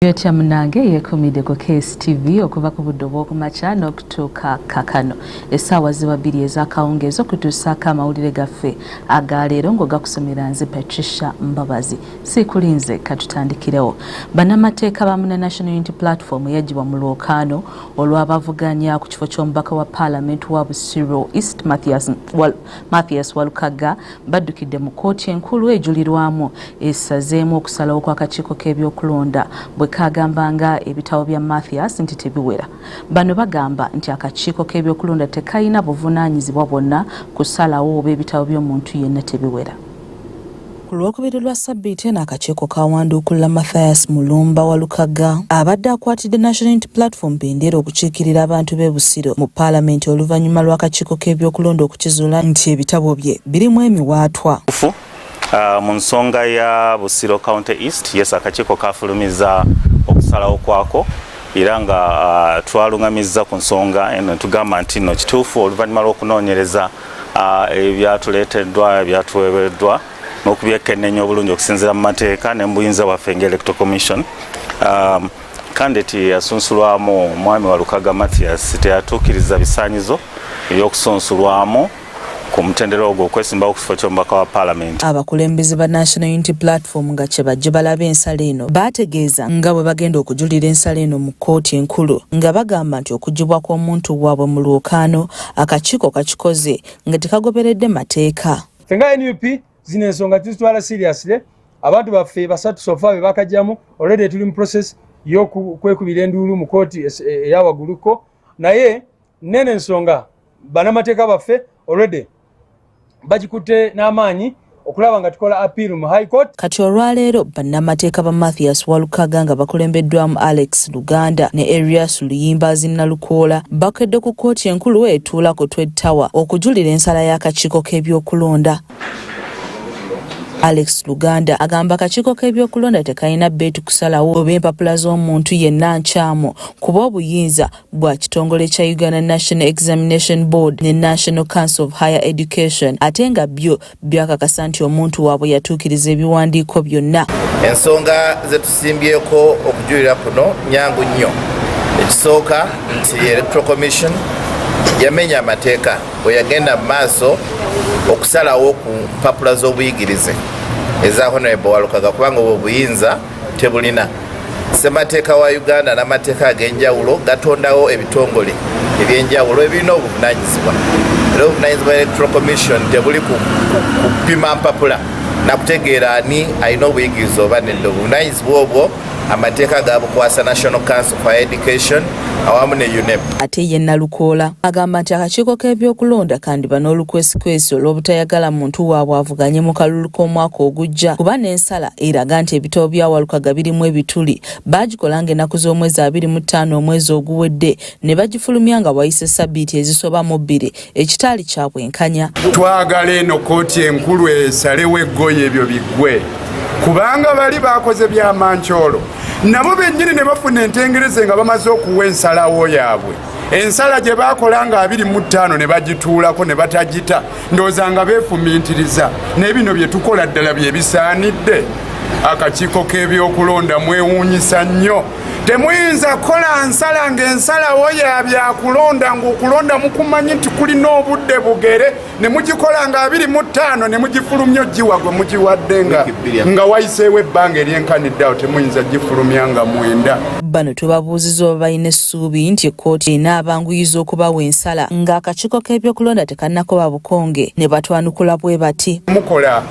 Yotya munange yekomide ku KSTV okuva ku budde obw'okumakya n'okutuuka kakano essaawa ziba 2 ez'akawungeezi okutuusaako amawulire gaffe agaleero ng'ogakusomera nze Patricia Mbabazi. Siikulinze katutandikirewo. Bannamateeka bamu ne National Unity Platform yagibwa mu lwokaano olw'abavuganya ku kifo ky'omubaka wa Parliament wa Busiro East Mathias Walukaga baddukidde mu kkooti enkulu ejulirwamu esazeemu okusalawo kw'akakiiko k'ebyokulonda kagambanga ebitabo bya Mathias nti tebiwera. Bano bagamba nti akakiiko k'ebyokulonda tekayina buvunaanyizibwa bwonna kusalawo oba ebitabo by'omuntu yenna tebiwera. Ku lwokubiri lwa Ssabbiiti eno akakiiko kawanduukula Mathias Mulumba Walukaga abadde akwatidde National Unity Platform bendera okukiikirira abantu b'e Busiro mu Paalamenti oluvannyuma lw'akakiiko k'ebyokulonda okukizuula nti ebitabo bye birimu emiwaatwa. Mu nsonga ya Busiro County East akakiiko kafulumiza okusalawo kwako era nga twalungamizza ku nsonga eno tugamba nti no kituufu oluvannyuma lw'okunoonyereza ebyatuleeteddwa ebyatuweereddwa n'okubyekenneenya obulungi okusinziira mu mateeka ne mu buyinza bwaffe ng'Electoral Commission kandidate yasunsulwamu omwami Walukaga Mathias teyatuukiriza bisaanyizo eby'okusunsulwamu ku mutendera ogwo okwesimbawo ku kifo ky'omubaka wa Parliament. Abakulembeze ba National Unity Platform nga kye bajje balaba ensala eno baategeeza nga bwe bagenda okujulira ensala eno mu kkooti enkulu nga bagamba nti okugibwa kw'omuntu waabwe mu lwokaano akakiiko kakikoze nga tekagoberedde mateeka. Fenga NUP zino ensonga tuzitwala seriously. Abantu baffe basatu sofa be bakajjamu already tuli mu process y'okwekubira enduulu mu kkooti eyawagguluko naye nene ensonga bannamateeka baffe already bagikutte n'amaanyi okulaba nga tukola appeal mu High Court. Kati olwaleero bannamateeka ba Mathias Walukaga nga bakulembeddwamu Alex Luganda ne Arias Luyimba Zinnalukoola bakedde ku kkooti enkulu etuulako Twetawa okujulira ensala y'akakiiko k'ebyokulonda. Alex Luganda agamba akakiiko k'ebyokulonda tekayina bbeetu kusalawo oba empapula z'omuntu yenna nkyamu kuba obuyinza bwa kitongole kya Uganda National Examination Board ne National Council of Higher Education ate nga byo byakakasa nti omuntu waabwe yatuukiriza ebiwandiiko byonna. Ensonga ze tusimbyeko okujulira kuno nyangu nnyo. Ekisooka nti Electoral Commission yamenya amateeka bwe yagenda mu maaso okusalawo ku mpapula z'obuyigirize eza Honorable Walukaga kubanga obwo obuyinza tebulina. Ssemateeka wa Uganda n'amateeka ag'enjawulo gatondawo ebitongole eby'enjawulo ebirina obuvunaanyizibwa. Era obuvunaanyizibwa Electoral Commission tebuli kupima mpapula na kutegeera ani alina obuyigirize oba nedda. Obuvunaanyizibwa obwo amateeka gabukwasa National Council for Education awamu ne UNEP. Ate ye Nalukoola agamba nti akakiiko k'ebyokulonda kandiba n'olukwesikwesi olw'obutayagala muntu waabwe avuganye mu kalulu k'omwaka ogujja kuba n'ensala eraga nti ebitabo bya Walukaga birimu ebituli baagikolanga ennaku z'omwezi 25 omwezi oguwedde ne bagifulumya nga wayise Ssabbiiti ezisoba mu 2 ekitaali kya bwenkanya. Twagala eno kkooti enkulu esalewo eggoye ebyo biggwe kubanga bali bakoze by'amanchoolo nabo bennyini ne bafuna entengereze nga bamaze okuwa ensalawo yaabwe. Ensala gye baakola nga 25 ne bagituulako ne batagita ndowooza nga beefumiitiriza n'ebino bye tukola ddala bye bisaanidde. Akakiiko k'ebyokulonda mwewuunyisa nnyo. Temuyinza kukola nsala ng'ensalawo ya byakulonda ng'okulonda mukumanyi nti kulina obudde bugere ne mugikola nga 25 ne mugifulumya oggiwagwe mugiwadde nga wayiseewo ebbanga eryenkanidde awo temuyinza gifulumya nga 9. Bano tubabuuziza oba balina essuubi nti ekkooti enaabanguyiza okubawa ensala ng'akakiiko k'ebyokulonda tekannakoba bukonge ne batwanukula bwe bati. Mukola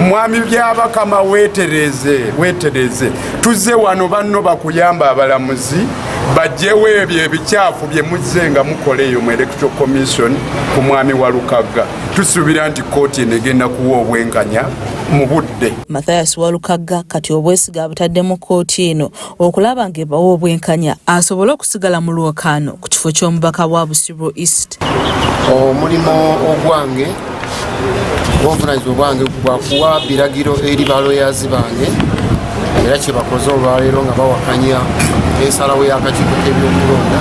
mwami byabakama weetereze tuzze wano banno bakuyamba abalamuzi bajjewo ebyo ebikyafu bye muzze nga mukola eyo mu Electoral Commission ku mwami Walukaga. Tusuubira nti kkooti enegenda kuwa obwenkanya mu budde. Mathias Walukaga kati obwesiga abutadde mu kkooti eno okulaba ng'ebawa obwenkanya asobole okusigala mu lwokaano ku kifo ky'omubaka wa Busiro East. Omulimu ogwange obuvunaanyizibwa bwange bwa kuwa biragiro eri baloyazi bange era kye bakoze olwaleero nga bawakanya ensalawo y'akakiiko k'ebyokulonda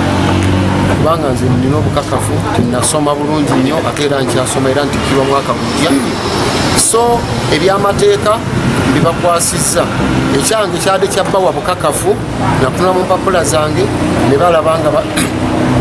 kubanga nze nina obukakafu nasoma bulungi nnyo ate era nkyasoma era ntikkirwa mwaka gujja so ebyamateeka bibakwasizza ekyange kyadde kyabbawa bukakafu nakutula mu mpapula zange ne balabanga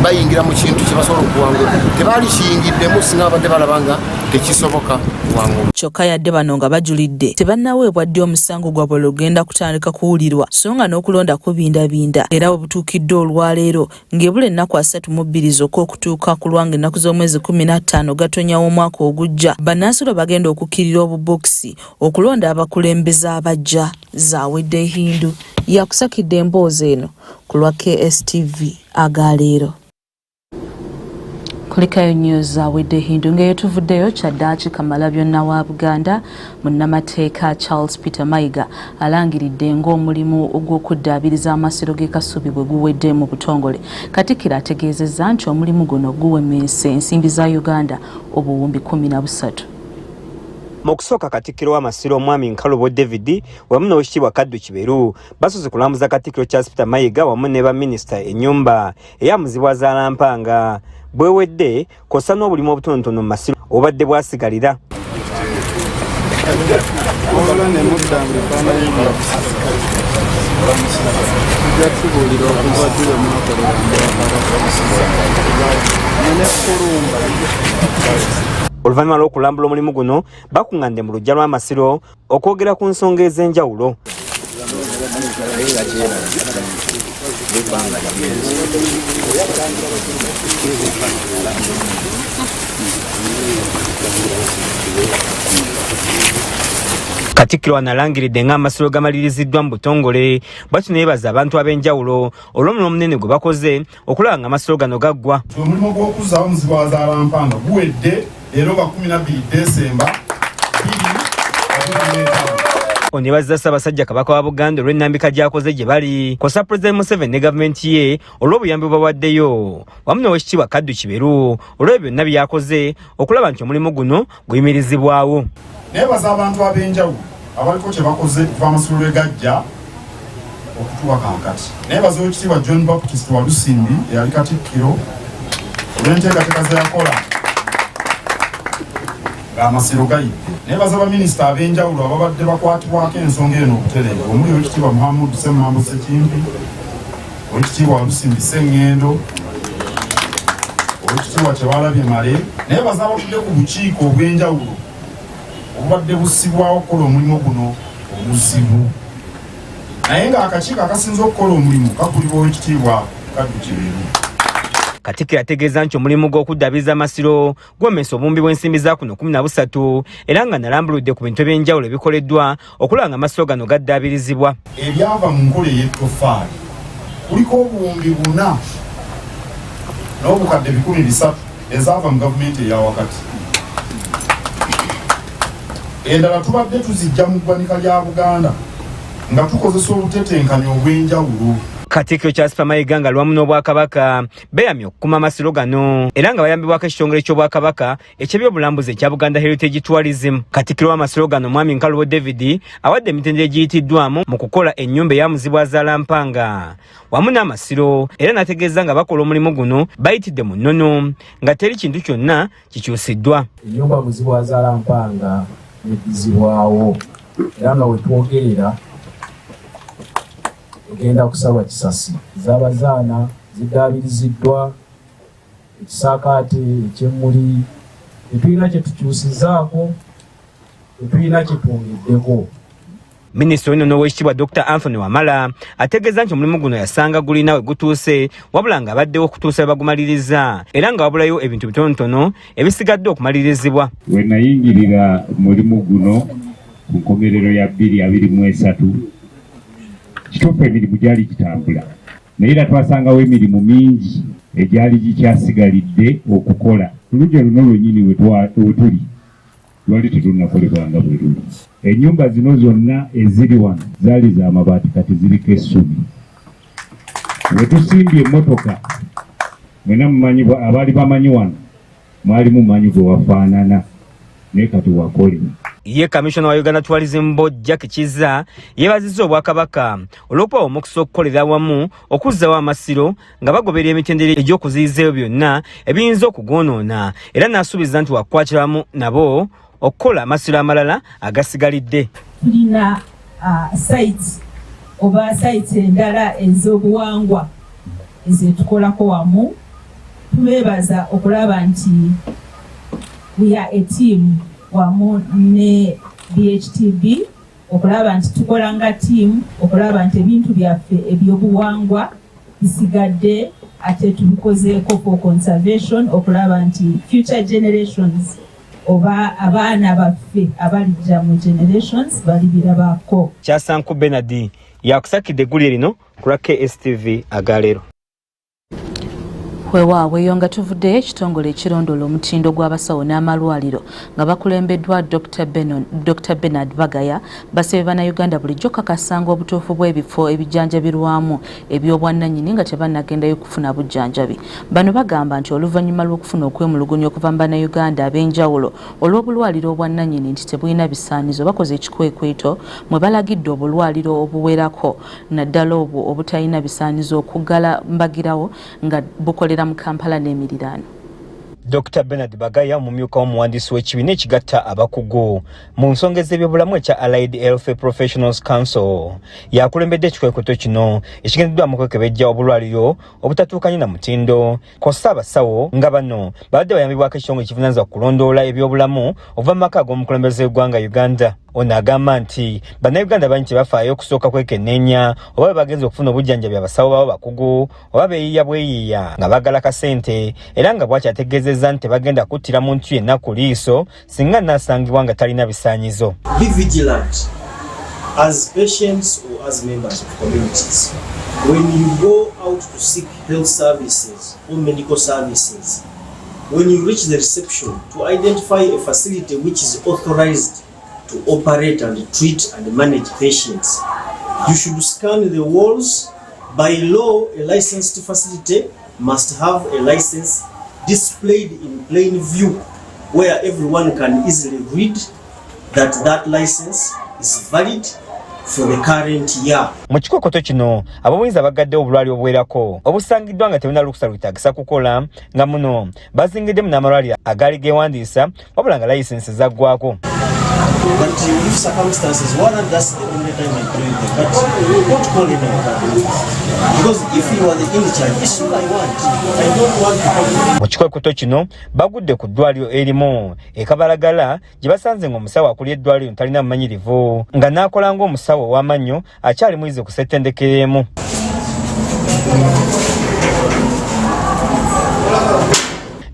bayingira mu kintu kyebasobola okuwangula tebaali kiyingiddemu singa babadde balabanga tekisoboka kuwangula kyokka yadde bano nga bajulidde tebannaweebwa ddi omusango gwabwe ogenda kutandika kuwulirwa so nga n'okulonda kubindabinda era bwe butuukidde olwaleero ng'ebula ennaku 32 zokka okutuuka ku lwanga ennaku z'omwezi 15 Gatonnya w'omwaka ogujja bannansi bagenda okukkirira obubokisi okulonda abakulembeze abajja. Zawedde Hindu yakusakidde emboozi eno ku lwa KSTV Agaleero. Kulikayo news Zawedde Hindu ngeyo tuvuddeyo Kyaddaaki Kamalabyonna wa Buganda munnamateeka Charles Peter Mayiga alangiridde ng'omulimu ogw'okuddaabiriza amasiro g'e Kasubi bwe guwedde mu butongole. Katikkiro ategeezezza nti omulimu guno guwemmeese ensimbi za Uganda obuwumbi 13. Mu kusooka Katikkiro w'amasiro omwami Nkalubo David wamu n'Oweekitiibwa Kaddu Kiberu basoose kulambuza Katikkiro Charles Peter Mayiga wamu ne baminisita ennyumba eyamuzibwazaala mpanga bwewedde kosa n'obulimu obutonotono mu masiro obadde bwasigalira. Oluvannyuma lw'okulambula omulimu guno bakuŋŋaanidde mu luggya lw'amasiro okwogera ku nsonga ez'enjawulo. Katikkiro analangiridde ng'amasiro gamaliriziddwa mu butongole bw'atyo neyebaza abantu ab'enjawulo olw'omulimu omunene gwe bakoze okulaba ng'amasiro gano gaggwa. Omulimu gw'okuzaawo omuzibwazaala mpanga guwedde leero nga 12 Desemba 2025. Onebaza Ssaabasajja Kabaka wa Buganda olw'ennambika gy'akoze gye bali kosa President Museveni ne gavumenti ye olw'obuyambi bwawaddeyo wamu n'Oweekitiibwa Kaddu Kiberu olw'ebyo byonna byakoze okulaba nti omulimu guno guyimirizibwawo. Nebaza abantu ab'enjawulo abaliko kye bakoze kuva amasiro lwe gajja okutuuka kaakati. Nebaza Oweekitiibwa John Baptist Walusimbi eyali Katikkiro olw'enteekateeka ze yakola ng'amasiro gayidde. Nebaza baminisita ab'enjawulo ababadde bakwatibwako ensonga eno obutereevu omuli Oweekitiibwa Muhammad Ssemambo Ssekimpi, Oweekitiibwa Walusimbi Sseŋŋendo, Oweekitiibwa Kyewalabye Male. Nebaza abatudde ku bukiiko obw'enjawulo obubadde bussibwawo okukola omulimu guno omuzibu. Naye ng'akakiiko akasinza okukola omulimu kakulibwa Oweekitiibwa Kaddu Kiberu. Katikkiro ategeeza nti omulimu gw'okuddaabiriza amasiro gw'omesa obumbi bw'ensimbi za kuno 13 era nga nalambuludde ku bintu eby'enjawulo ebikoleddwa okulaba nga amasiro gano gaddaabirizibwa. Ebyava mu nkola ey'ettoffaali kuliko obuwumbi 4 n'obukadde 300 ezaava mu gavumenti eya wakati. Endala tubadde tuzijja mu ggwanika lya Buganda nga tukozesa obutetenkanya obw'enjawulo. Katikkiro Charles Peter Mayiga nga lwamu n'Obwakabaka beeyamye okukuma amasiro gano era nga bayambibwako ekitongole ky'Obwakabaka eky'ebyobulambuzi ekya Buganda Heritage Tourism. Katikkiro w'amasiro gano mwami Nkalubo David awadde emitendera egiyitiddwamu mu kukola ennyumba eyamuzibwazaala mpanga wamu n'amasiro era n'ategeeza nga bakola omulimu guno bayitidde mu nnono nga teri kintu kyonna kikyusiddwa. Ennyumba muzibwazaala mpanga eddizibwawo era nga wetwogerera ogenda kusaba kisasi z'abazaana ziddaabiriziddwa ekisaakaate ekyemmuli tetulina kye tukyusizaako tetulina kye twongeddeko. Minisita ono n'Oweekitiibwa Dr. Anthony Wamala ategeeza nti omulimu guno yasanga gulina we gutuuse wabula nga abaddewo okutuusa we bagumaliriza era nga wabulayo ebintu bitonotono ebisigadde okumalirizibwa. We nayingirira mulimu guno ku nkomerero ya 2023 kituufu emirimu gyali gitambula naye era twasangawo emirimu mingi egyali gikyasigalidde okukola. Oluggi luno lwennyini wetuli lwali tetunnakolebwanga bwe luli. Ennyumba zino zonna eziri wano zaali za mabaati kati ziriko essubi. We tusimbye emmotoka mwena mumanyi abaali bamanyi wano mwali mumanyi bwe wafaanana naye kati wakole. Ye Commissioner wa Uganda Tourism Board Jack Kiza yeebazizza Obwakabaka olw'okubawa omukisa okukolera awamu okuzzawo amasiro nga bagoberera emitendera egy'okuziyiza ebyo byonna ebiyinza okugonoona era n'asuubiza nti wakwatiramu nabo okukola amasiro amalala agasigalidde. Tulina sites oba sites endala ez'obuwangwa ezetukolako wamu. Tubeebaza okulaba nti we are a team wamu ne BHTB okulaba nti tukola nga team okulaba nti ebintu byaffe ebyobuwangwa bisigadde ate tubikozeeko for conservation okulaba nti future generations oba abaana baffe abalijja mu generations balibirabako. Kyasanku Benadi yakusakidde eggulire lino ku KSTV Agaleero. Weewaawe yonga tuvuddeyo ekitongole ekirondoola omutindo gw'abasawo n'amalwaliro nga bakulembeddwa Dr. Bernard Bagaya basabye bannayuganda bulijjo kakasanga obutuufu bw'ebifo ebijjanjabirwamu eby'obwannannyini nga tebannagendayo kufuna bujjanjabi. Bano bagamba nti oluvannyuma lw'okufuna okwemulugunya okuva mu bannayuganda ab'enjawulo olw'obulwaliro obwannannyini nti tebulina bisaanizo bakoze ekikwekweto mwe balagidde obulwaliro obuwerako naddala obwo obutalina bisaanizo okuggala mbagirawo nga bukolera mu Kampala n'emiriraano. Dr. Bernard Bagaya omumyuka w'omuwandiisi w'ekibiina ekigatta abakugu mu nsonga ez'ebyobulamu ekya Allied Health Professionals Council yakulembedde ekikwekweto kino ekigendeddwamu okwekebejja obulwaliro obutatuukanye na mutindo kw'ossa abasawo nga bano babadde bayambibwako ekitongole ekivunaanyizibwa ku kulondoola ebyobulamu okuva mu maka ag'omukulembeze w'eggwanga Uganda. Ono agamba nti bannayuganda bangi tebafaayo okusooka kwekenneenya oba be bagenza okufuna obujjanjabi abasawo babo bakugu oba beeyiiya bweyiiya nga baagala kasente era nga bw'akyategeezezza nti tebagenda kuttira muntu yenna ku liiso singa nnaasangibwa nga talina bisaanyizo. Be vigilant as patients or as members of communities. When you go out to seek health services or medical services, when you reach the reception, to identify a facility which is authorized to operate and treat and manage patients, you should scan the walls. By law, a licensed facility must have a license displayed in plain view where everyone can easily read that that license is valid for the current year. Mu kikokoto kino abobuyinza bagaddewo obulwaliro obuwerako obusangiddwa nga tebulina lukusa lwetaagisa kukola nga muno bazingiddemu n'amalwaliro agaali geewandiisa wabula nga layisensi zaggwako. But if circumstances warrant, that's the only time I play them. But don't call him because if you are the in charge, it's all I want. I don't want to come. Mu kikokoto kino bagudde ku ddwaliro erimu ekabalagala gye basanze ng'omusawo akulira eddwaliro talina mumanyirivu nga n'akola ng'omusawo ow'amannyo akyali muyize ku ssettendekero emu.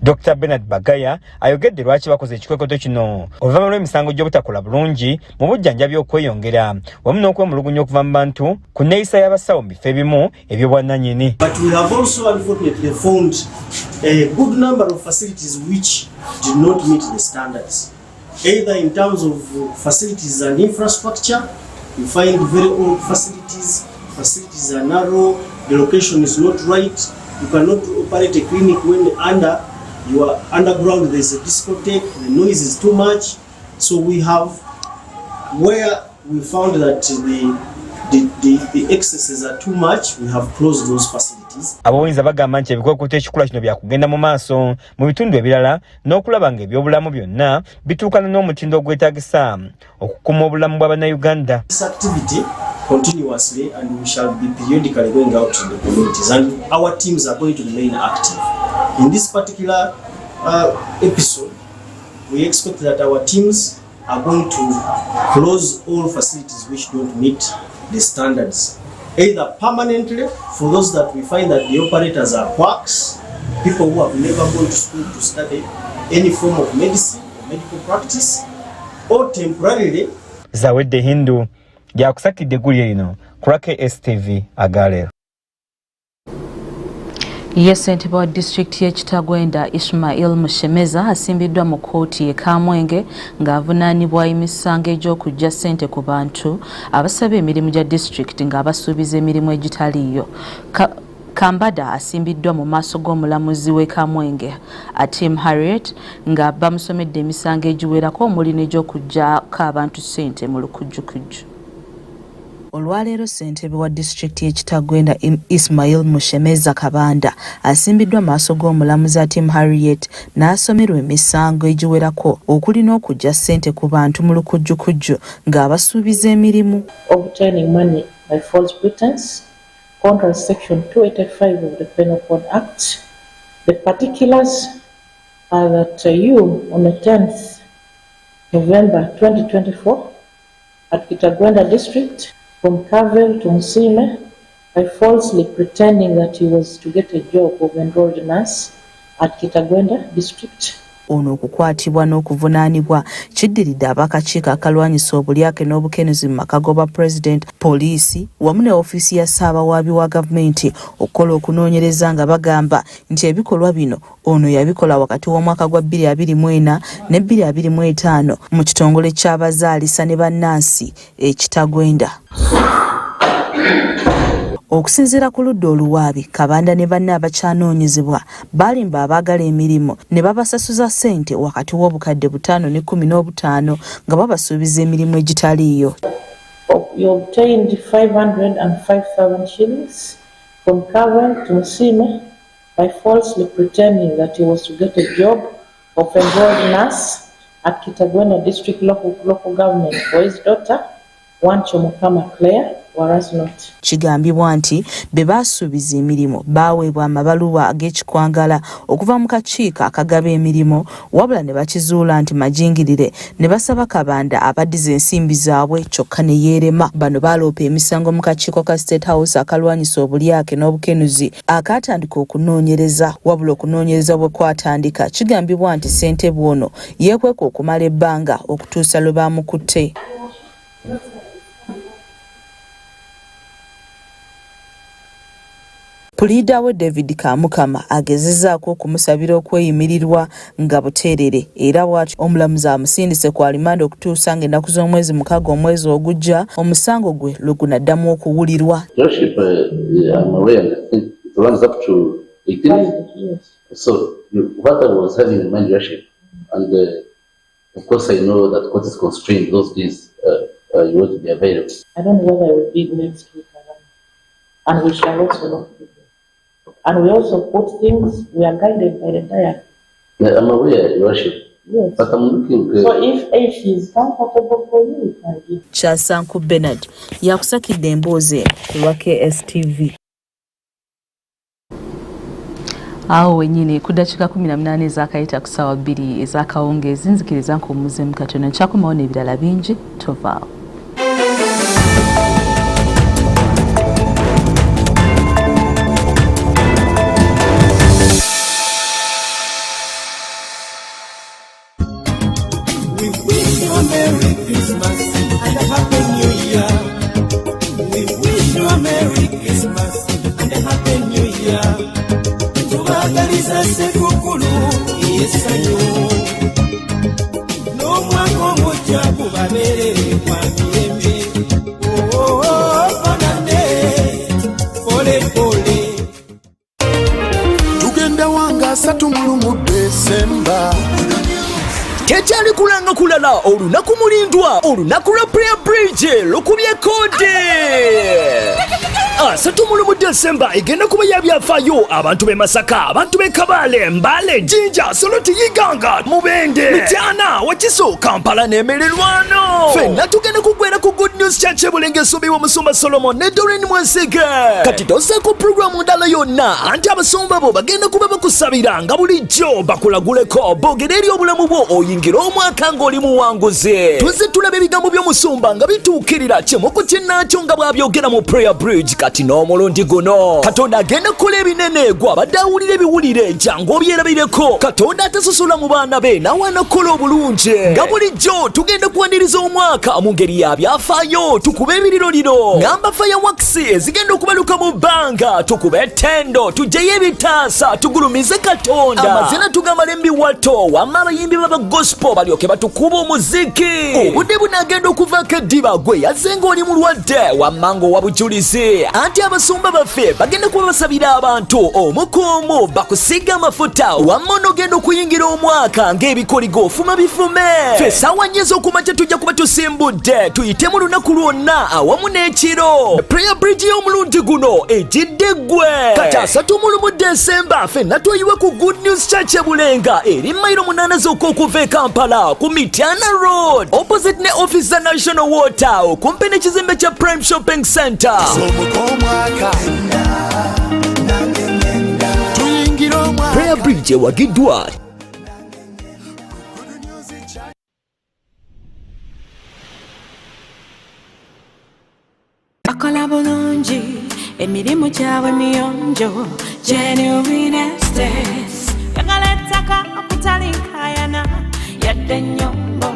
Dr. Bernard Bagaya ayogedde lwaki bakoze ekikwekoto kino oluvannyuma lw'emisango gy'obutakola bulungi mu bujjanjabi okweyongera wamu n'okwemulugunya okuva mu bantu ku nneeyisa y'abasawo mu bifo ebimu eby'obwannannyini. But we have also unfortunately found a good number of facilities which did not meet the standards, either in terms of facilities and infrastructure. You find very old facilities are narrow, the location is not right. You cannot operate a clinic when you are underground, there's a discotheque, the noise is too much. So we have, where we found that the excesses are too much, we have closed those facilities. Abawinza bagamba nti ebikwakuta ekikula kino byakugenda mu maaso mu bitundu ebirala n'okulaba nga ebyobulamu byonna bituukana n'omutindo ogwetaagisa okukuuma obulamu bw'Abannayuganda. This activity continuously, and we shall be periodically going out to the communities, and our teams are going to remain active. In this particular episode, we expect that our teams are going to close all facilities which don't meet the standards, either permanently for those that we find that the operators are quacks, people who have never gone to school to study any form of medicine or medical practice, or temporarily. Zawedde Hindu yakusakidde eggulire lino ku KSTV Agaleero. Ssentebe wa disitulikiti y'Ekitagwenda Ishmael Mushemeza asimbiddwa mu kkooti y'e Kamwenge ng'avunaanibwa emisango egy'okujja ssente ku bantu abasaba emirimu gya disitulikiti ng'abasuubiza emirimu egitaliiyo. Kambada asimbiddwa mu maaso g'omulamuzi w'e Kamwenge Atim Harriet nga bamusomedde emisango egiwerako omuli n'egy'okuggyako abantu ssente mu lukujjukujju. Olwaleero ssentebe wa disitulikiti y'Ekitagwenda Ismail Mushemeza Kabanda asimbiddwa maaso g'omulamuzi Tim Harriet n'asomerwa emisango egiwerako okuli n'okujja ssente ku bantu mu lukujjukujju ng'abasuubiza emirimu. Obtaining money by false pretense, contrary section 285 of the Penal Code Act. The particulars are that you, on the 10th November 2024, at Kitagwenda district, from Kavel to Musime, by falsely pretending that he was to get a job of enrolled nurse at Kitagwenda district. Ono okukwatibwa n'okuvunaanibwa kiddiridde ab'akakiiko akalwanyisa obulyake n'obukenuzi mu maka g'obwa President, poliisi wamu ne ofiisi ya Ssaabawaabi wa gavumenti okukola okunoonyereza nga bagamba nti ebikolwa bino ono yabikola wakati w'omwaka gwa 2024 ne 2025 mu kitongole ky'abazaalisa ne bannansi Kitagwenda. Okusinziira ku ludda oluwaabi, Kabanda ne banne abakyanoonyezebwa balimba abaagala emirimu ne babasasuza ssente wakati w'obukadde 5 ne 15 nga babasuubiza emirimu egitaliiyo. You obtained 505,000 shillings from Kavel to Musime by falsely pretending that he was to get a job of enrolled nurse at Kitagwenda district local government for his daughter, Wancho Mukama Claire. Kigambibwa nti be baasuubiza emirimu baaweebwa amabaluwa ag'ekikwangala okuva mu kakiiko akagaba emirimu wabula ne bakizuula nti majingirire ne basaba Kabanda abaddiza ensimbi zaabwe kyokka ne yeerema. Bano baaloopa emisango mu kakiiko ka State House akalwanyisa obulyake n'obukenuzi akaatandika okunoonyereza wabula okunoonyereza bwe kwatandika kigambibwa nti ssentebe ono yeekweka okumala ebbanga okutuusa lwe baamukutte. Puliida we David Kamukama agezezzaako okumusabira okweyimirirwa nga buteerere era bw'atyo omulamuzi amusindise ku alimanda okutuusa ng'ennaku z'omwezi 6 omwezi ogujja omusango gwe lwe gunaddamu okuwulirwa. I'm aware that it runs up to 18. Yes. So what I was having in mind, Your Worship, and of course I know that court is constrained those days. You want to be available. I don't know whether I will be next week, and we shall also not be. And we also put things, we are guided by the diet. Yeah, I'm aware, Your Worship. Yes. But I'm looking... So if she is comfortable for you, you can give. Kyasanku Bernard yakusakidde emboozi ku lwa KSTV. Awo wenyini ku dakiika 18 ezakayita ku ssaawa 2 ez'akawungeezi nzikiriza nkuwummuzeemu katono nkyakomawo n'ebirala bingi tovaawo. Merry Christmas and a Happy New Year. We wish you a Merry Christmas and a Happy New Year. Tubagaliza sekukulu yesanyo. N'omwaka omujja gubabeerere kwa mirembe. Banane, pole pole. Tugenda wanga 3 mu Desemba. Kekyali kulanga kulala olunaku mulindwa olunaku lwa prayer bridge lukubye kode. 3 mu Desemba egenda kuba ya byafaayo abantu b'e Masaka, abantu b'e Kabale, Mbale, Jinja, Soloti, Iganga, Mubende, Mityana, Wakiso, Kampala n'Emererwano. Fenna tugenda kugwera ku Good News Church Bulenge Subi w'Omusumba Solomon ne Doreen Mwesige. Kati tosaako programu ndala yonna anti abasumba bo bagenda kuba bakusabira nga bulijjo bakulaguleko boogera eri obulamu bwo oyingira omwaka ng'oli muwanguzi. Tuzze tulaba ebigambo by'omusumba nga bituukirira kimuku kinnaakyo nga bw'abyogera mu prayer bridge. Kati n'omulundi guno Katonda agenda kukola ebinene gwe abadde awulira ebiwulire jangu obyerabireko. Katonda atasusula mu baana be nawana kukola obulungi nga bulijjo. Tugenda kuwaniriza omwaka mu ngeri ya byafaayo, tukube ebiriro liro ngamba fireworks ezigenda okubaluka mu bbanga, tukube ettendo, tuggyeyo ebitaasa, tugulumize Katonda. Amazina tugamala embiwato wamma abayimbi baba gospel batuufu balyoke batukuba omuziki. Obudde bunagenda okuvaako eddiba gwe yazenga oli mulwadde wammango wa bujulizi anti abasumba baffe bagenda kuba basabira abantu omukuumu bakusiga amafuta wamma onogenda okuyingira omwaka ng'ebikoligo ofuma bifume. Ffe ssaawa nnyo ez'okumakya tujja kuba tusimbudde tuyite mu lunaku lwonna awamu n'ekiro. Prayer Bridge y'omulundi guno ejidde ggwe kati 31 Desemba ffenna twayiwe ku Good News Church e Bulenga eri mayiro 8 zokka okuva e Kampala ku Mityana Road opposite ne office za National Water okumpi n'ekizimbe kya Prime Shopping Center. Prayer Bridge ewagiddwa bakola bulungi emirimu gyabwe miyonjo genuine estates yagala ettaka okutalinkayana yadde nnyombo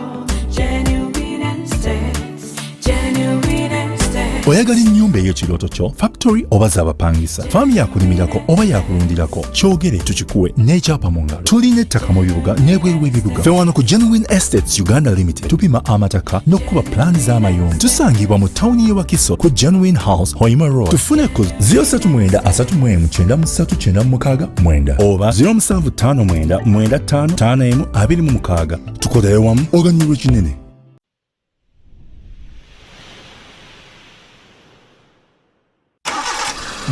genuine estates genuine estates. Oyagala ennyumba ey'ekirooto kyo factory oba z'abapangisa faamu yakulimirako oba yakulundirako kyogere tukikuwe n'ekyapa mu ngalo. Tulina ettaka mu bibuga n'ebweru w'ebibuga. Ffe wano ku Genuine Estates Uganda Limited tupima amataka n'okuba pulaani z'amayumba. Tusangibwa mu tawuni y'e Wakiso ku Genuine House Hoima Road. Tufune ku 039 oba 0759 tukolere wamu oganyulwa kinene.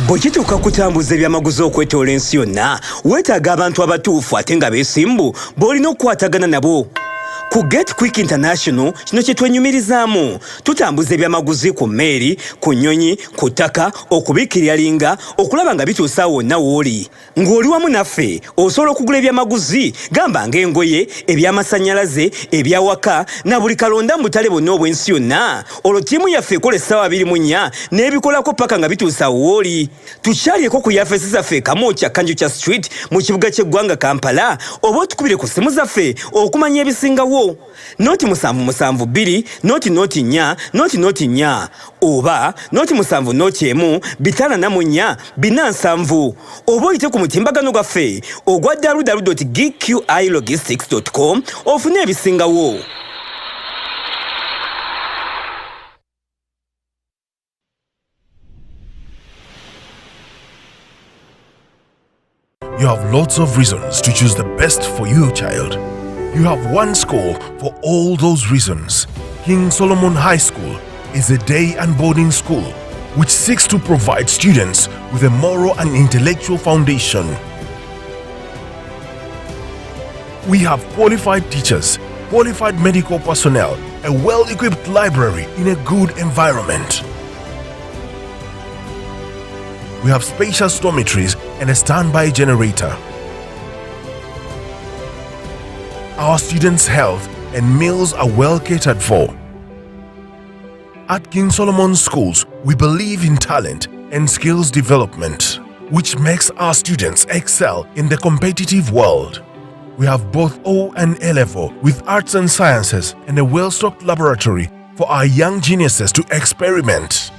Bwekituuka kutambuza ebyamaguzi okwetoola ensi yonna weetaaga abantu abatuufu ate nga beesimbu b'olina okukwatagana nabo. Ku Get Quick International kino kye twenyumirizaamu. Tutambuza ebyamaguzi ku mmeeri, ku nnyonyi, ku ttaka, okubikiryalinga, okulaba nga bituusa wonna w'oli. Ng'oli wamu naffe osobola okugula ebyamaguzi gamba ng'engoye, ebyamasannyalaze, ebyawaka na buli kalonda mu butale bwonna obw'ensi yonna. Olwo ttiimu yaffe ekola essaawa 24 n'ebikolako paka nga bituusa w'oli. Tukyalyeko ku yafeesi zaffe Kamoo kya Kanjukya Street mu kibuga ky'eggwanga Kampala oba otukubire ku ssimu zaffe okumanya ebisingawo. Noti 772 noti 4 noti 4 oba noti 7 544 47 oba oyite ku mutimbagano gwaffe ogwa www.gqilogistics.com ofune ebisingawo. You have lots of reasons to choose the best for your child. You have one school for all those reasons. King Solomon High School is a day and boarding school which seeks to provide students with a moral and intellectual foundation. We have qualified teachers, qualified medical personnel, a well-equipped library in a good environment. We have spacious dormitories and a standby generator. Our students' health and meals are well catered for. At King Solomon Schools, we believe in talent and skills development, which makes our students excel in the competitive world. We have both O and A level with arts and sciences and a well-stocked laboratory for our young geniuses to experiment.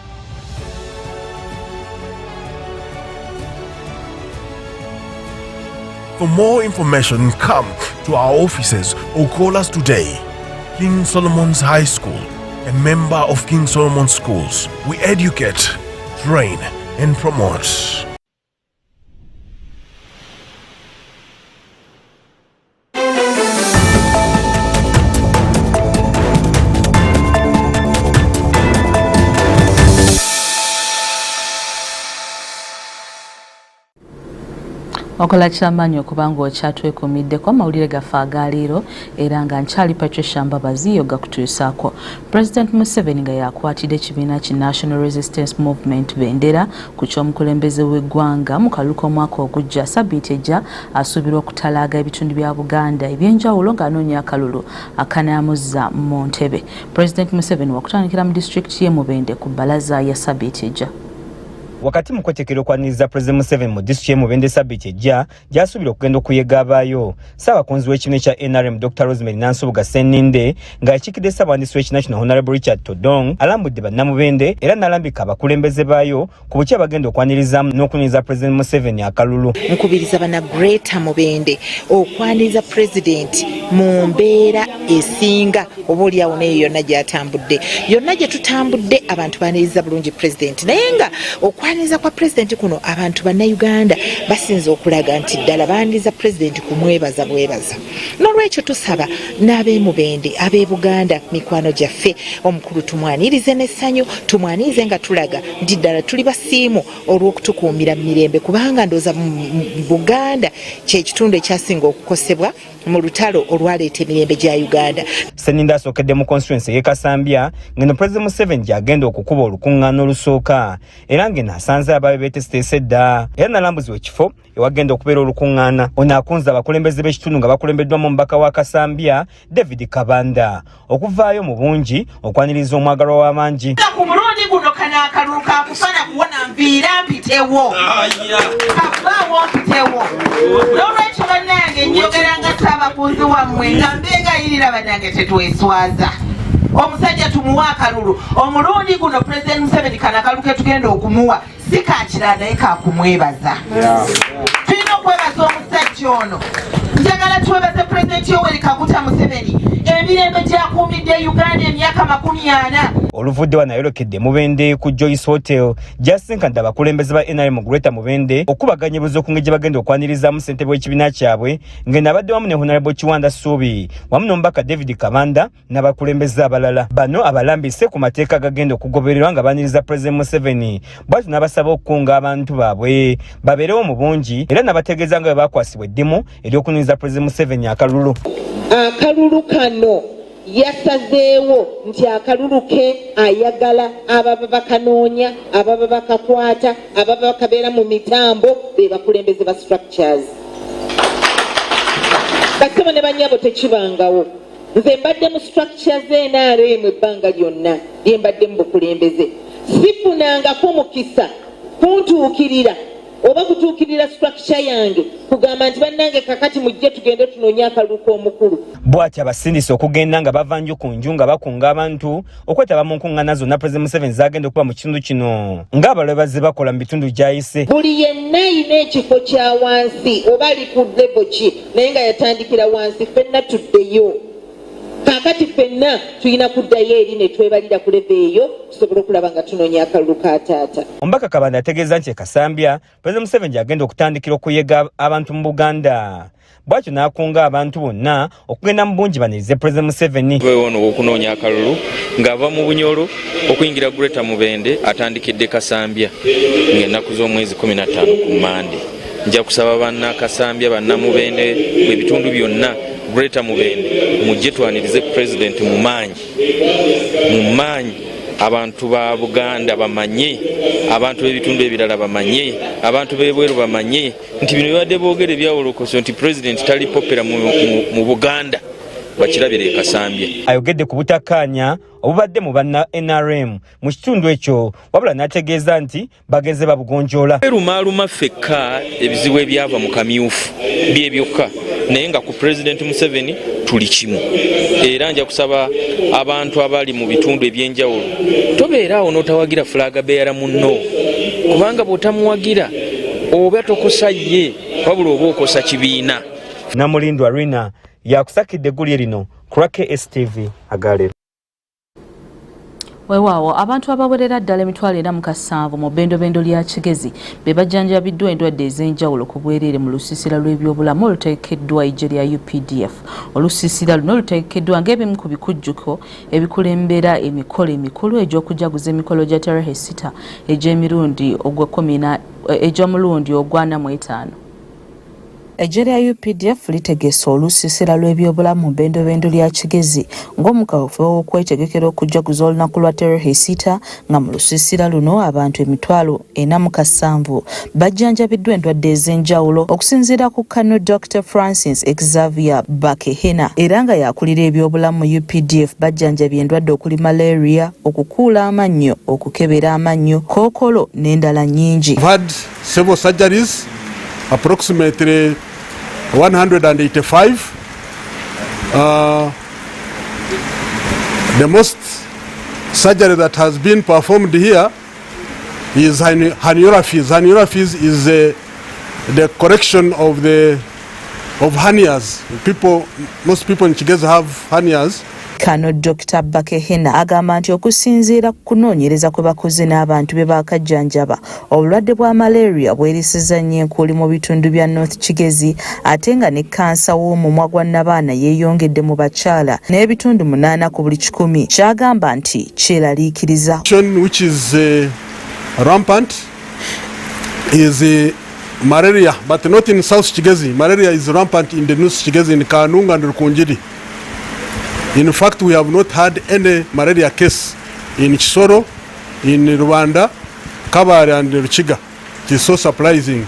For more information, come to our offices or call us today. King Solomon's High School, a member of King Solomon Schools. We educate, train, and promote. Okola kyamaanyi okuba ng'okyatwekuumiddeko amawulire gaffe agaleero era nga nkyali Patricia Mbabazi gakutuusaako. President Museveni nga yakwatidde ekibiina ki National Resistance Movement bendera ku ky'omukulembeze w'eggwanga mu kalulu k'omwaka ogujja sabbiiti ejja asuubirwa okutalaaga ebitundu bya Buganda eby'enjawulo ng'anoonya akalulu akanaamuzza mu Ntebe. President Museveni wakutandikira mu disitulikiti y'e Mubende ku bbalaza ya sabbiiti ejja. wakati mu kwetekera okwaniriza President Museveni mu district y'e Mubende Sabiti ejja gyasuubira okugenda okuyega abaayo. Ssaabakunzi w'ekibiina kya NRM Dr. Rosemary Nansubuga Senninde ng'akiikidde ssaabawandiisi w'ekinational Honorable Richard Todong alambudde bannamubende era n'alambika abakulembeze baayo ku buki abagenda okwanirizamu n'okuniriza President Museveni akalulu. Nkubiriza bana Greater Mubende okwaniriza President mu mbeera esinga oboolyawo naye yonna gy'atambudde. Yonna gye tutambudde abantu baaniriza bulungi President. Naye nga okwaniriza kwa President kuno abantu bannayuganda basinze okulaga nti ddala baaniriza President kumwebaza bwebaza. N'olwekyo tusaba n'ab'e Mubende, ab'e Buganda, mikwano gyaffe omukulu tumwanirize n'essanyu, tumwanirize nga tulaga nti ddala tuli basiimu olw'okutukuumira mirembe kubanga ndooza Buganda kye kitundu ekyasinga okukosebwa mu lutalo olwaleeta emirembe gya Uganda. Senninde asookedde mu constituency y'e Kasambya ng'eno President Museveni gy'agenda okukuba olukuŋŋaana olusooka era ng'eno asanze abaabe beetesiteese dda era n'alambuzibwa ekifo ewagenda okubeera olukuŋŋaana. Ono akunze abakulembeze b'ekitundu nga bakulembeddwamu omubaka wa Kasambya David Kabanda okuvaayo mu bungi okwaniriza omwagalwa w'amangi. Ku mulundi guno kano akalulu kakufana kuwona nviira mpitewo kakubaawo mpitewo n'olwekyo bannange njogera nga ssaabakunzi wammwe nga mbegayirira bannange tetweswaza omusajja tumuwa akalulu omulundi guno President Museveni kana akalu ke tugenda okumuwa si kakira naye kakumwebaza tulina okwebaza omusajja ono. Njagala twebaze President Yoweri Kaguta Museveni emirembe gyakuumidde Uganda emyaka 40. Oluvudde wanayolekedde Mubende ku Joyce Hotel gyasinkana abakulembeze ba NRM Greater Mubende okubaganya ebibuzo ku ngeri gye bagenda okwanirizamu ssentebe w'ekibiina kyabwe ng'eno abadde wamu ne Honorable Kiwanda Ssuubi wamu n'omubaka David Kabanda n'abakulembeze abalala. Bano abalambise ku mateeka agagenda okugobererwa nga baniriza President Museveni bw'atyo n'abasaba okukunga abantu baabwe babeerewo mu bungi era n'abategeeza nga bwe bakwasibwa eddimu ery'okuniriza President Museveni akalulu. Akalulu kano yasazeewo nti akalulu ke ayagala ababa bakanoonya, ababa bakakwata, ababa bakabeera mu mitambo be bakulembeze ba structures. Basaba ne bannyabo tekibangawo. Nze mbadde mu structures NRM ebbanga lyonna lye mbadde mu bukulembeze. Sifunangako mukisa kuntuukirira oba kutuukirira structure yange kugamba nti bannange kakati mujje tugende tunoonya akalulu k'omukulu. Bw'ati abasindise okugenda nga bava nju ku nju nga bakunga abantu okwetaba mu nkuŋŋaana zonna President Museveni zagenda okuba mu kitundu kino ng'abalwebazi bakola mu bitundu gy'ayise. Buli yenna ayina ekifo kya wansi oba ali ku level ki naye nga yatandikira wansi ffenna tuddeyo. Kakati ffenna tulina kuddayo eri ne twebalira ku level eyo tusobole okulaba nga tunoonya akalulu ka taata. Omubaka Kabanda ategeeza nti e Kasambya President Museveni agenda okutandikira okuyega abantu mu Buganda. Bw'atyo n'akunga abantu bonna okugenda mu bungi banirize President Museveni. Ono okunoonya akalulu ng'ava mu Bunyoro okuyingira Greater Mubende atandikidde Kasambya ng'ennaku z'omwezi 15 ku Mande. Nja kusaba banna Kasambya bannamubende ebitundu byonna Greater Mubende mujje twanirize President mu maanyi abantu ba Buganda bamanye, abantu b'ebitundu ebirala bamanye, abantu b'ebweru bamanye nti bino bibadde boogera ebyawolokoso nti President tali popera mu Buganda bakirabire e Kasambya. Ayogedde ku butakkaanya obubadde mu banna NRM mu kitundu ekyo wabula n'ategeeza nti bagenze babugonjoola. Erumaaluma ffekka ebizibu ebyava mu kamyufu bye byokka naye nga ku President Museveni tuli kimu. Era nja kusaba abantu abali mu bitundu ebyenjawulo tobeeraawo n'otawagira fulaga beera munno kubanga bw'otamuwagira oba tokosa ye wabula oba okosa kibiina. Namulindwa Rina yakusakidde eggulye lino ku KSTV Agaleero. Weewaawo abantu abawerera ddala 47,000 mu bbendobendo lya Kigezi be bajjanjabiddwa endwadde ez'enjawulo ku bwereere mu lusiisira lw'ebyobulamu oluteekeddwa eggye lya UPDF. Olusiisira luno luteekeddwa ng'ebimu ku bikujjuko ebikulembera emikolo emikulu egy'okujaguza emikolo gya Tarehe 6 egy'omulundi ogwa 15. Eggye lya UPDF litegese olusiisira lw'ebyobulamu mu bbendobendo lya Kigezi ng'omukaweefube w'okwetegekera okujaguza olunaku lwa Terehesita nga mu lusiisira luno abantu 47,000 bajjanjabiddwa endwadde ez'enjawulo okusinziira ku Kano Dr. Francis Xavier Bakehena era nga yakulira ebyobulamu mu UPDF bajjanjabye endwadde okuli malaria, okukuula amannyo, okukebera amannyo, kookolo n'endala nnyingi. Several surgeries, approximately 185. The most surgery that has been performed here is herniorrhaphies. Herniorrhaphies is the correction of hernias. Most people in Kigezi have hernias. Kano Dr. Bakehena agamba nti okusinziira ku kunoonyereza kwe bakoze n'abantu be bakajjanjaba obulwadde bwa malaria bwerisiza nnyo enkuuli mu bitundu bya North Kigezi ate nga ne kansa w'omumwa gwa nnabaana yeeyongedde mu bakyala n'ebitundu 8 ku buli 100 kyagamba nti kyeraliikiriza. Which is rampant is malaria, but not in South Kigezi. Malaria is rampant in the North Kigezi, in Kanunga and Rukunjiri. In fact, we have not had any malaria case in Chisoro, in Rwanda, Kabare and Ruchiga. It is so surprising.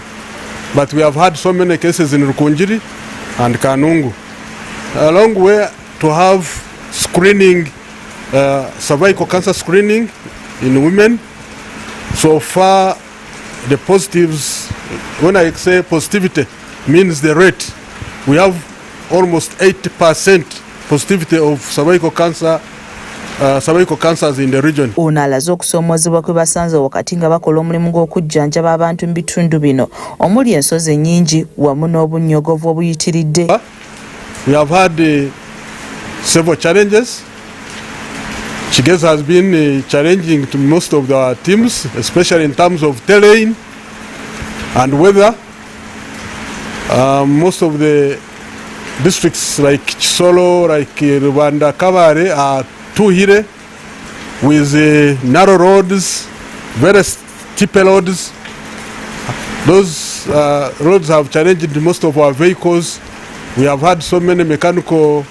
But we have had so many cases in Rukunjiri and Kanungu. A long way to have screening, cervical cancer screening in women. So far, the positives, when I say positivity, means the rate. We have almost 80% positivity of cervical cancers in the region. Ono alaze okusoomoozebwa kwe basanze wakati nga bakola omulimu gw'okujjanjaba abantu mu bitundu bino omuli ensozi ennyingi wamu n'obunnyogovu obuyitiridde. We have had several challenges. Kigezi has been challenging to most of our teams, especially in terms of terrain and weather. Most of the districts like Chisolo, like Rwanda, Kabare are too hilly with narrow roads, very steep roads. Those roads have challenged most of our vehicles. We have had so many mechanical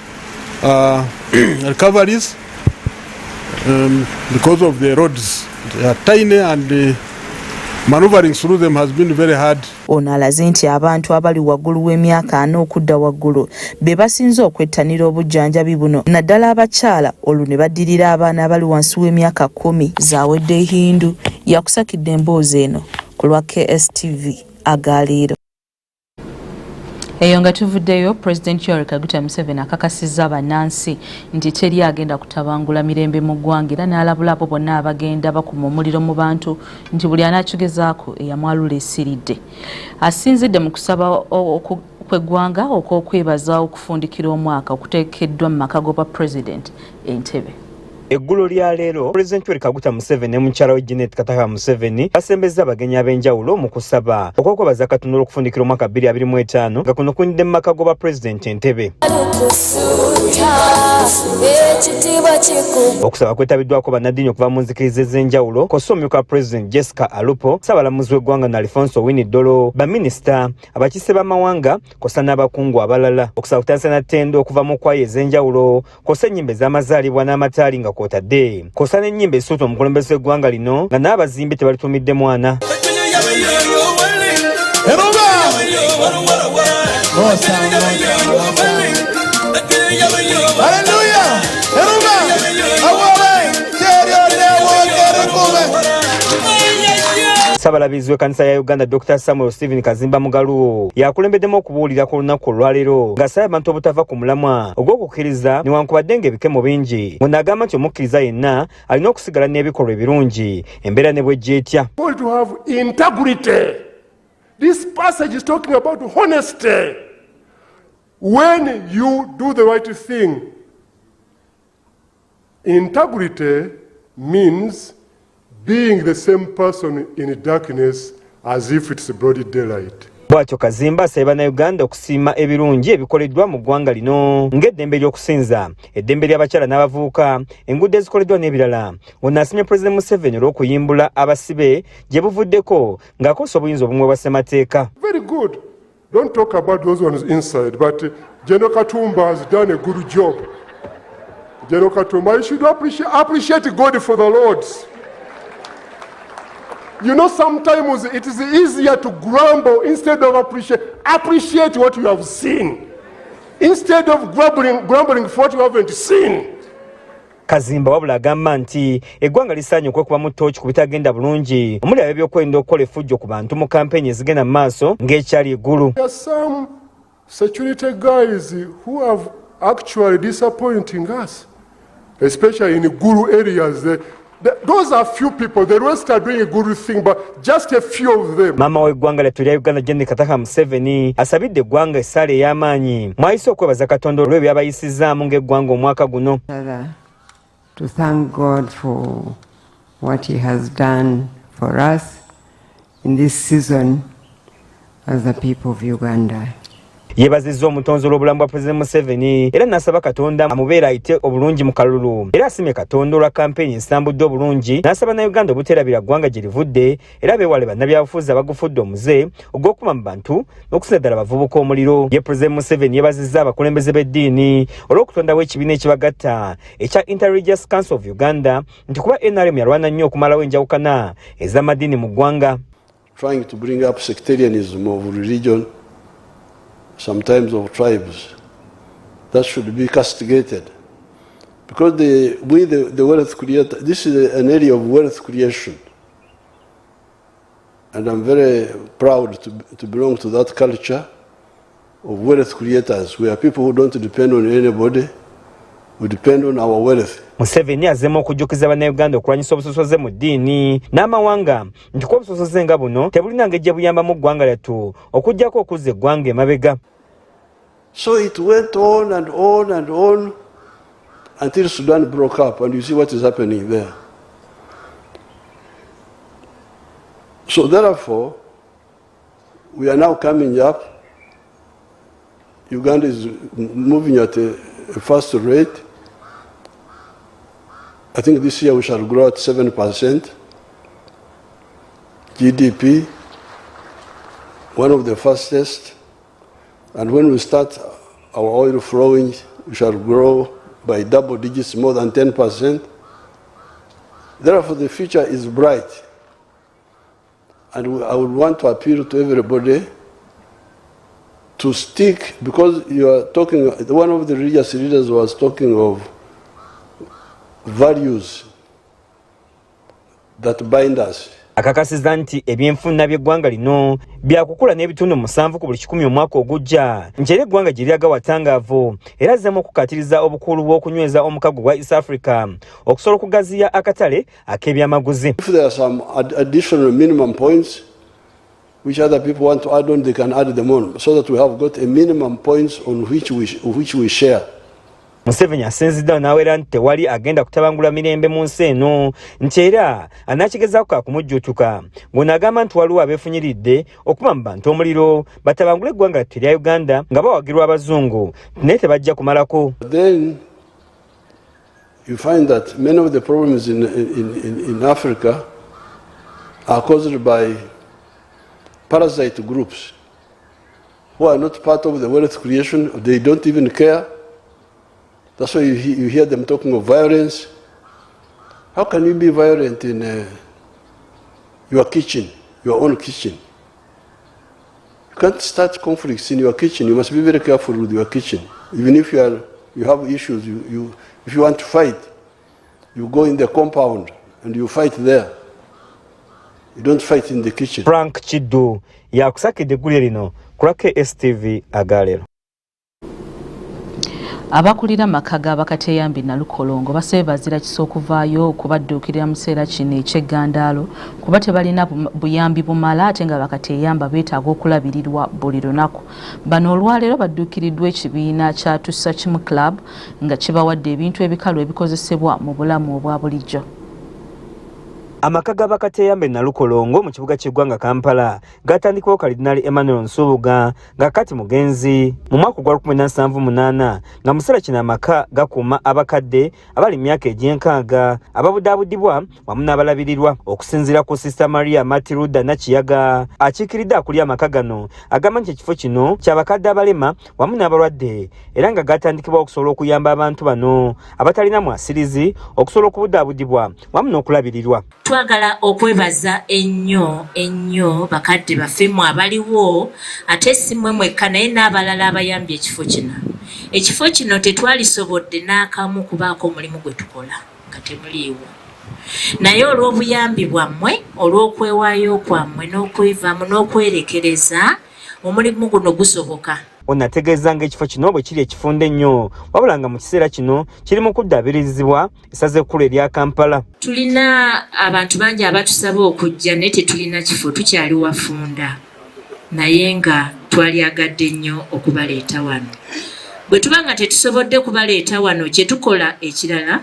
recoveries because of the roads. They are tiny and maneuvering through them has been very hard. Ono alaze nti abantu abali waggulu w'emyaka 4 okudda waggulu be basinze okwettanira obujjanjabi buno naddala abakyala olwo ne baddirira abaana abali wansi w'emyaka 10. Zaawedde Hindu yakusakidde emboozi eno ku lwa KSTV Agaleero. Eyo nga tuvuddeyo, President Yoweri Kaguta Museveni akakasizza abannansi nti teri agenda kutabangula mirembe mu ggwanga era n'alabula abo bonna abagenda bakuma omuliro mu bantu nti buli anaakigezaako eyamwalula esiridde. Asinzidde mu kusaba kw'eggwanga okw'okwebaza okufundikira omwaka okuteekeddwa mu maka g'obwa President Entebbe. Eggulo lya leero Pulezidenti Yoweri Kaguta Museveni ne mukyala we Janet Kataka Museveni basembezza abagenyi ab'enjawulo mu kusaba okwekwebaza Katonda okufundikira omwaka 2025 nga kuno kunidde mu maka g'obwa Pulezidenti Entebbe. Okusaba kwetabiddwako bannaddiini okuva mu nzikiriza ez'enjawulo kosa omumyuka wa Pulezidenti Jessica Alupo, Ssaabalamuzi w'eggwanga Alfonso Winnie Dolo, baminisita, abakiise b'amawanga kosa n'abakungu abalala. Okusaba kutandise na ttendo okuva mu kwaya ez'enjawulo kosa ennyimba ez'amazaalibwa n'amataali nga kwotadde kosa n'ennyimba essuuta omukulembeze w'eggwanga lino nga n'abazimbi tebalituumidde mwana. Ssaabalabizi w'ekkanisa ya Uganda Dr. Samuel Stephen Kazimba Mugalu yakulembeddemu okubuulira ku lunaku olwaleero ng'asaba abantu obutava ku mulamwa ogw'okukkiriza newankubadde ng'ebikemo bingi. Ono agamba nti omukkiriza yenna alina okusigala n'ebikolwa ebirungi embeera ne bw'ejja etya. To have integrity. This passage is talking about honesty. When you do the right thing, integrity means being the same person in darkness as if it's broad daylight. Bw'atyo Kazimba asaba Bannayuganda okusiima ebirungi ebikoleddwa mu ggwanga lino ng'eddembe ly'okusinza, eddembe ly'abakyala n'abavubuka, enguudo ezikoleddwa n'ebirala. Ono asiimye Pulezidenti Museveni olw'okuyimbula abasibe gye buvuddeko ng'akozesa obuyinza obumwe bwa ssemateeka. Very good. Don't talk about those ones inside, but General Katumba has done a good job. General Katumba, you should appreciate God for the Lords. You know, sometimes it is easier to grumble instead of appreciate what you have seen. Instead of grumbling for what you haven't seen. Kazimba wabula agamba nti eggwanga lisaanye okwekuba mu ttooki ku bitagenda bulungi omuli ab'ebyokwerinda okukola effujjo ku bantu mu kampeni ezigenda mu maaso ng'ekyali eggulu. There are some security guys who have actually disappointing us, especially in Gulu areas. Those are few people. The rest are doing a good thing, but just a few of them. Mama w'eggwanga lyattu lya Uganda Jenerali Kataka Museveni asabidde eggwanga essaala ey'amaanyi mwayise okwebaza Katonda olw'ebyabayisizaamu ng'eggwanga omwaka guno. To thank God for what He has done for us in this season as the people of Uganda. Yeebazizza omutonzi olw'obulamu bwa President Museveni era n'asaba Katonda amubeera ayite obulungi mu kalulu era asimye Katonda olwa kampeni ensambudde obulungi n'asaba na Uganda obuteerabira ggwanga gye livudde era beewale bannabyabufuzi abagufudde omuze ogw'okuma mu bantu n'okusinza ddala abavubuka omuliro. Ye President Museveni yeebazizza abakulembeze b'eddiini olw'okutondawo ekibiina ekibagatta ekya Inter-Religious Council of Uganda nti kuba NRM yalwana nnyo okumalawo enjawukana ez'amadiini mu ggwanga. Trying to bring up sectarianism of religion, sometimes of tribes, that should be castigated, because the wealth creator, this is an area of wealth creation, and I'm very proud to belong to that culture of wealth creators, where people who don't depend on anybody, we depend on our wealth. Museveni azema okujjukiza bannayuganda okulwanyisa obusosoze mu ddiini n'amawanga nti kuba obusosoze nga buno tebulina ng'ejja buyamba mu ggwanga lyattu okuggyako okuzza eggwanga emabega. So it went on and on and on until Sudan broke up, and you see what is happening there. So therefore, we are now coming up. Uganda is moving at a faster rate. I think this year we shall grow at 7%. GDP, one of the fastest. And when we start our oil flowing, we shall grow by double digits, more than 10%. Therefore, the future is bright. And I would want to appeal to everybody to stick, because you are talking, one of the religious leaders was talking of values that bind us. Akakasizza nti ebyenfuna by'eggwanga lino byakukula n'ebitundu 7 ku buli 100 omwaka ogujja nti era eggwanga gye lyaga watangaavu era azzeemu okukatiriza obukulu bw'okunyweza omukago gwa East Africa okusobola okugaziya akatale ak'ebyamaguzi. If there are some additional minimum points which other people want to add on, they can add them on, so that we have got a minimum points on which we share. Museveni asinziddewo n'aweera nti tewali agenda kutabangula mirembe mu nsi eno nti era anaakigezaako kakumujjuutuka ng'onaagamba nti waliwo abeefunyiridde okuba mu bantu omuliro batabangula eggwanga lyattu erya Uganda nga bawagirwa abazungu naye tebajja kumalako. Then you find that many of the problems in Africa are caused by parasite groups who are not part of the wealth creation. They don't even care. That's why you hear them talking of violence. How can you be violent in your kitchen, your own kitchen? You can't start conflicts in your kitchen. You must be very careful with your kitchen. Even if you have issues, if you want to fight, you go in the compound and you fight there. You don't fight in the kitchen. Frank Chiddu yakusakidde eggulire lino ku KSTV Agaleero. Abakulira amaka g'abakateyambi Nalukolongo basabye bazira kisa okuvaayo okubadduukirira mu kiseera kino eky'eggandaalo kuba tebalina buyambi bumala ate nga bakateyamba beetaaga okulabirirwa buli lunaku. Bano olwaleero badduukiriddwa ekibiina kya Tussa Kimu Club nga kibawadde ebintu ebikalu ebikozesebwa mu bulamu obwa bulijjo. Amaka g'abakateyambe Nalukolongo mu kibuga ky'eggwanga Kampala gatandikwawo Kalidinali Emmanuel Nsubuga nga kati mugenzi mu mwaka gwa 1978 nga musala kino amaka gakuuma abakadde abali myaka egy'enkaaga ababudaabudibwa wamu n'abalabirirwa okusinziira ku Sister Maria Matiruda Nakiyaga akiikiridde akulya amaka gano agamba nti ekifo kino ky'abakadde abalema wamu n'abalwadde era nga gatandikibwa okusobola okuyamba abantu bano abatalina mwasirizi okusobola okubudaabudibwa wamu n'okulabirirwa. Twagala okwebaza ennyo bakadde baffemu abaliwo ate simmwe mwekka naye n'abalala abayambye ekifo kino. Ekifo kino tetwalisobodde n'akamu kubaako omulimu gwe tukola nga temuliiwo. Naye olw'obuyambi bwammwe, olw'okwewaayo kwammwe n'okwevaamu n'okwerekereza omulimu guno gusoboka. Onategeeza ng'ekifo kino bwe kiri ekifunda ennyo wabula nga mu kiseera kino kiri mu kuddaabirizibwa essaza ekkulu erya Kampala. Tulina abantu bangi abatusaba okujja naye tetulina kifo, tukyali wafunda naye nga twalyagadde nnyo okubaleeta wano. Bwe tuba nga tetusobodde kubaleeta wano kye tukola ekirala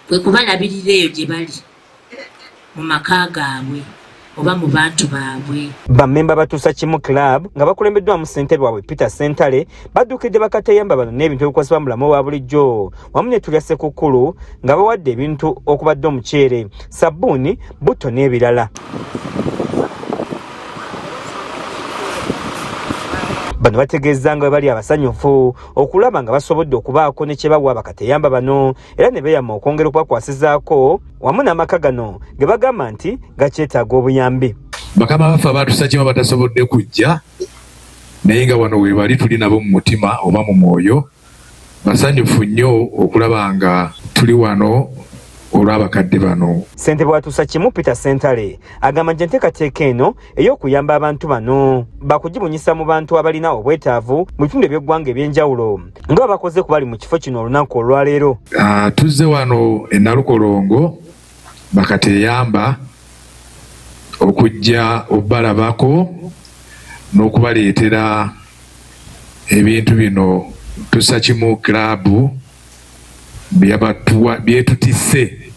kwe kubalabirira eyo gye bali mu maka gaabwe oba mu bantu baabwe. Bammemba batuusa kimu club nga bakulembeddwamu ssentebe waabwe Peter Sentale badduukidde bakateyamba bano n'ebintu ebikozesebwa mu bulamu obwa bulijjo wamu ne tulya Ssekukkulu nga bawadde ebintu okubadde omuceere, sabbuuni, butto n'ebirala. Bano bategeeza nga bali abasanyufu okulaba nga basobodde okubaako ne kye bawa bakateyamba bano era ne beeyama okwongera okubakwasizaako wamu n'amaka gano ge bagamba nti gakyetaaga obuyambi. Bakama baffe abatuusa kimu batasobodde kujja naye nga wano we bali tuli nabo mu mutima oba mu mwoyo basanyufu nnyo okulaba nga tuli wano olw'abakadde bano. Ssentebe watuusa kimu Peter Sentale agamba nti enteekateeka eno ey'okuyamba abantu bano bakugibunyisa mu bantu abalina obwetaavu mu bitundu eby'eggwanga eby'enjawulo nga bakoze ku bali mu kifo kino olunaku olwaleero. Tuzze wano e Nalukolongo bakateyamba okujja obbalabako n'okubaleetera ebintu bino tusa kimu club byetutisse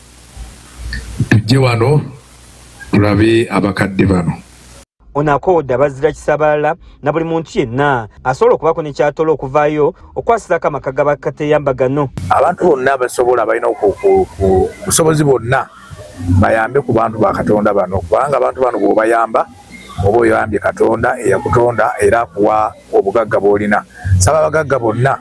tujje wano tulabe abakadde bano. Onaakowodde abazira kisabalala na buli muntu yenna asobola okubaako ne kyatola okuvaayo okwasizaako amaka g'abakateyamba gano. Abantu bonna abasobola balina obusobozi bonna bayambe ku bantu ba Katonda bano kubanga abantu bano bw'obayamba oba oyambye Katonda eyakutonda era akuwa obugagga bw'olina. Saba abagagga bonna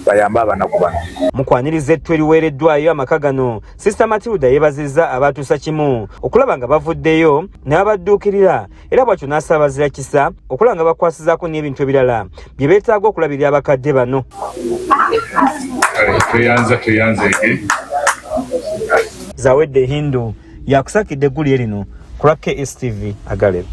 bayambe abanaku bano. Mukwaniriza ettu eriweereddwayo amaka gano, Sister Matilda yeebazizza abatuusa kimu okulaba nga bavuddeyo ne babadduukirira era bw'atyo n'asabazira kisa okulaba nga bakwasizaako n'ebintu ebirala bye beetaaga okulabirira abakadde bano. Tweyanze Zawedde Hindu yakusakidde eggulu lino ku KSTV Agaleero.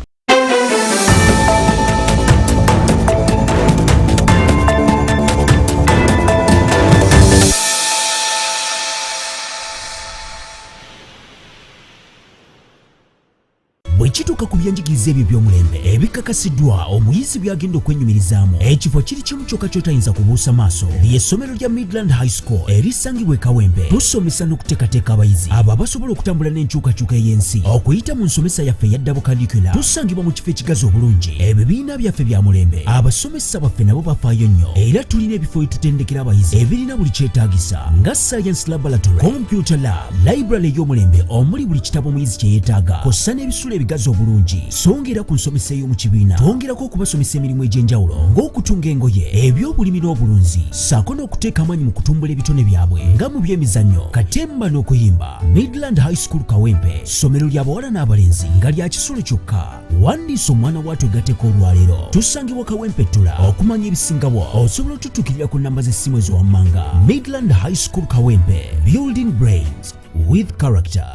Bwekituuka ku byenjigiriza ebyo by'omulembe ebikakasiddwa omuyizi byagenda okwenyumirizaamu ekifo kiri kimu kyokka ky'otayinza kubuusa maaso ly'essomero lya Midland High School erisangibwa e Kawempe. Tusomesa n'okuteekateeka abayizi abo abasobola okutambula n'enkyukakyuka ey'ensi okuyita mu nsomesa yaffe eya double curricular. Tusangibwa mu kifo ekigazi obulungi, ebibiina byaffe bya mulembe, abasomesa baffe nabo bafaayo nnyo era tulina ebifo ebitutendekera abayizi ebirina buli kyetaagisa nga science laboratory, computer lab, library ey'omulembe omuli buli kitabo omuyizi kye yeetaaga kossa n'ebisulo ebigazi obulungi. Songera ku nsomesa ey'omu kibiina twongerako okubasomesa emirimu egy'enjawulo ng'okutunga engoye, ebyobulimi n'obulunzi ssaako n'okuteeka amaanyi mu kutumbula ebitone byabwe nga mu by'emizannyo, katemba n'okuyimba. Midland High School Kawempe, ssomero lya bawala n'abalenzi nga lya kisulo kyokka. Wandiisa omwana waatwe gatteko olwaleero. Tusangibwa Kawempe Ttula. Okumanya ebisingawo osobola otutuukirira ku nnamba z'essimu ezowammanga. Midland High School Kawempe, building brains with character.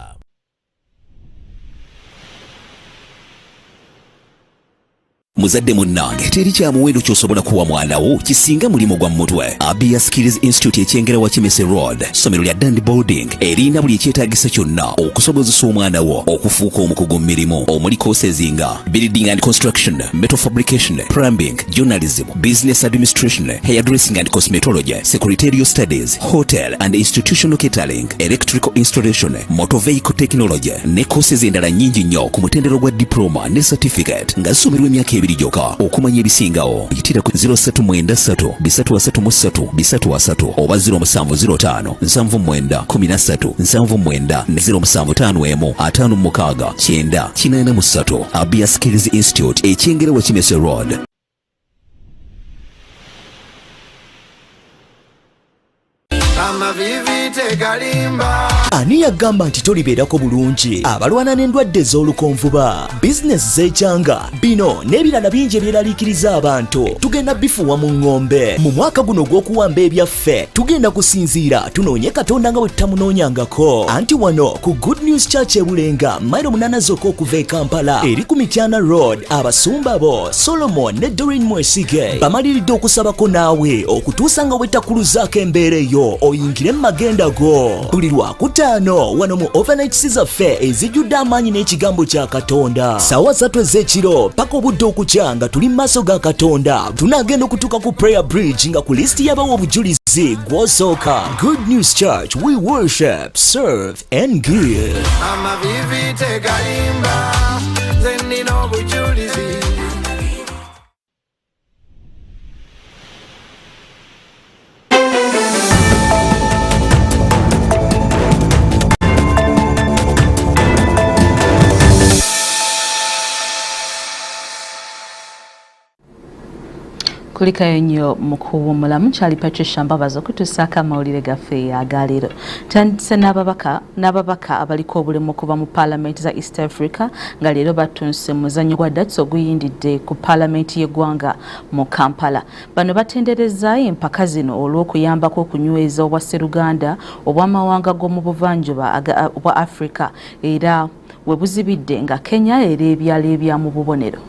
Muzadde munnange teri kya muwendo ky'osobola kuwa mwana wo kisinga mulimu gwa mutwe. Abia Skills Institute ekyengera wa Kimese Road, ssomero lya Dandi Boarding erina buli ekyetaagisa kyonna okusobozesa omwana wo okufuuka omukugu mu mirimu omuli courses nga building and construction, metal fabrication, plumbing, journalism, business administration, hairdressing and cosmetology, secretarial studies, hotel and institutional catering, electrical installation, motor vehicle technology ne courses endala nnyingi nnyo ku mutendero gwa diploma ne certificate nga zisomerwa emyaka ebiri gyokka. Okumanya ebisingawo yitira ku 0793 333 333 oba 0705 79 13 79 0751 56 983. Abia Skills Institute ekyengera wa Kimese Road. Ani yagamba nti tolibeerako bulungi abalwana n'endwadde ez'olukonvuba, bizinesi z'ekyanga, bino n'ebirala bingi ebyeraliikiriza abantu tugenda bifuwa mu ng'ombe. Mu mwaka guno ogw'okuwamba ebyaffe tugenda kusinziira tunoonye Katonda nga bwe tutamunoonyangako. Anti wano ku Good News Church e Bulenga mayiro 8 zokka okuva e Kampala eri ku Mityana Road, abasumba bo Solomon ne Doreen Mwesige bamaliridde okusabako naawe okutuusa nga bwe takuluzaako embeera eyo oyingire mu magenda go. Buli Lwakutaano wano mu overnight zaffe ezijjudde amaanyi n'ekigambo kya Katonda. Ssaawa 3 ez'ekiro paka obudde okukya nga tuli mu maaso ga Katonda. Tunaagenda okutuuka ku Prayer Bridge nga ku listi y'abawa obujulizi gw'osooka. Good News Church, we worship, serve and give. Amavivi tegalimba zenina obujulizi. Kulikayo nnyo mu kuwummulamu kyali Patricia Mbabazi okutuusaako amawulire gaffe agaleero. Tandise n'ababaka abaliko obulemu okuva mu paalamenti za East Africa nga leero batunse mu muzannyo gwa darts oguyindidde ku paalamenti y'eggwanga mu Kampala. Bano batenderezza empaka zino olw'okuyambako okunyweza obwa Sseruganda obw'amawanga g'omu buvanjuba bwa Africa era we buzibidde nga Kenya era ebyalo ebyamu bubonero.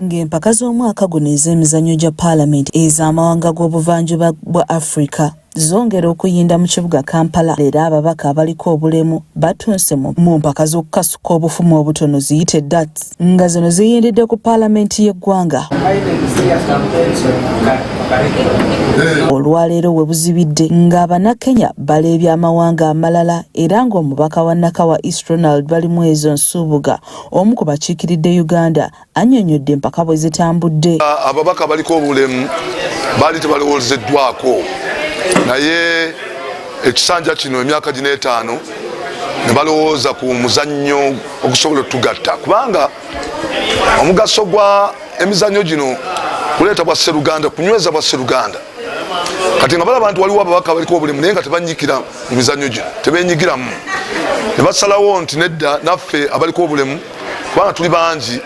Ng'empaka z'omwaka guno ez'emizannyo gya paalamenti ez'amawanga g'obuvanjuba bwa Africa zongera okuyinda mu kibuga Kampala. Era ababaka abaliko obulemu batunse mu mpaka z'okukasuka obufumu obutono ziyite darts nga zino ziyindidde ku paalamenti y'eggwanga. Olwaleero we buzibidde ng'Abannakenya baleebya amawanga amalala era ng'omubaka wa Naka wa East Ronald balimu ezo nsuubuga omu ku bakiikiridde Uganda annyonnyodde empaka bwe zitambudde. Ababaka baliko obulemu baali tebalowoozeddwako naye ekisanja kino emyaka gino 5 ne balowooza ku muzannyo okusobola otugatta kubanga omugaso gwa emizannyo gino kuleeta bwa Sseruganda, kunyweza bwa Sseruganda. Kati nga balaba nti waliwo ababaka baliko obulemu naye nga tebanyikira mu mizannyo gino, tebenyigiramu, ne basalawo nti nedda naffe abaliko obulemu kubanga tuli bangi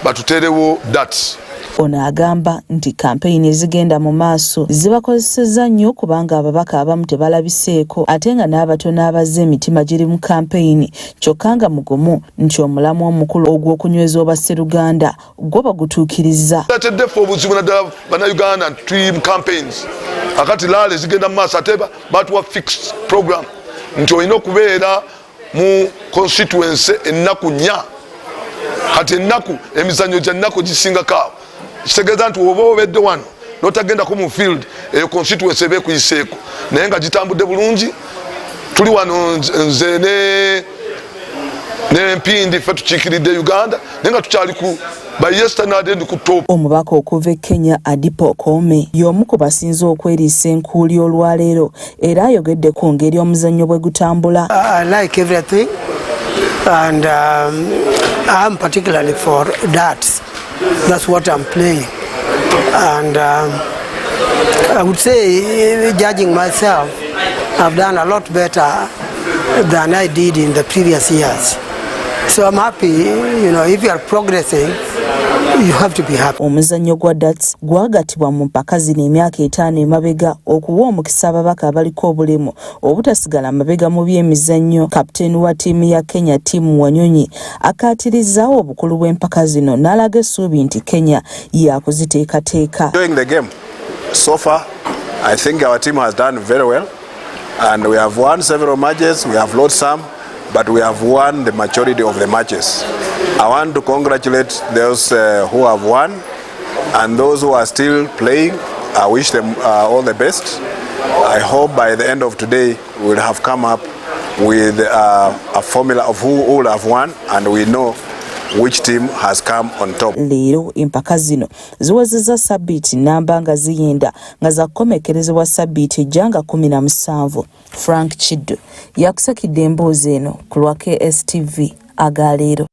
batuteerewo darts. Ono agamba nti kampeyini ezigenda mu maaso zibakozesezza nnyo kubanga ababaka abamu tebalabiseeko ate nga n'abatono abazze emitima giri mu kampeyini kyokka nga mugumu nti omulamu omukulu ogw'okunyweza obwa Sseruganda gwo bagutuukirizza. Teteddefu obuzibu naddala bannayuganda tuli mu campaigns akati laale zigenda mu maaso ate batuwa fixed program nti olina okubeera mu constituency ennaku 4 kati ennaku emizannyo gya nnaku gisingako kitegeeza nti oba obedde wano n'otagendako mu field eyo constituency eba ekuyiseeko naye nga gitambudde bulungi. Tuli wano nze n'empindi ffe tukiikiridde Uganda naye nga tukyali ku bayesternade ndi ku top. Omubaka okuva e Kenya Adipo Kome y'omu ku basinze okweriisa enkuuli olwaleero era ayogedde ku ngeri omuzannyo bwe gutambula. I like everything and I'm particularly for darts. That's what I'm playing, and I would say, judging myself, I've done a lot better than I did in the previous years. So I'm happy, you know, if you are progressing, you have to be happy. Omuzannyo gwa darts gwagattibwa mu mpaka zino emyaka 5 emabega okuwa omukisa ababaka abaliko obulemu obutasigala mabega mu byemizannyo. Kapiteeni wa ttiimu ya Kenya Tim Wanyonyi akaatirizaawo obukulu bw'empaka zino n'alaga essuubi nti Kenya yakuziteekateeka. During the game so far, I think our team has done very well and we have won several matches, we have lost some, but we have won the majority of the matches. I want to congratulate those who have won and those who are still playing. I wish them all the best. I hope by the end of today we will have come up with a formula of who all have won and we know which team has come on top. Leero empaka zino ziwezezza sabbiiti namba nga ziyenda nga zakukomekerezebwa sabbiiti ejjanga 17. Frank Kiddo yakusakidde emboozi eno ku lwa KSTV Agaleero.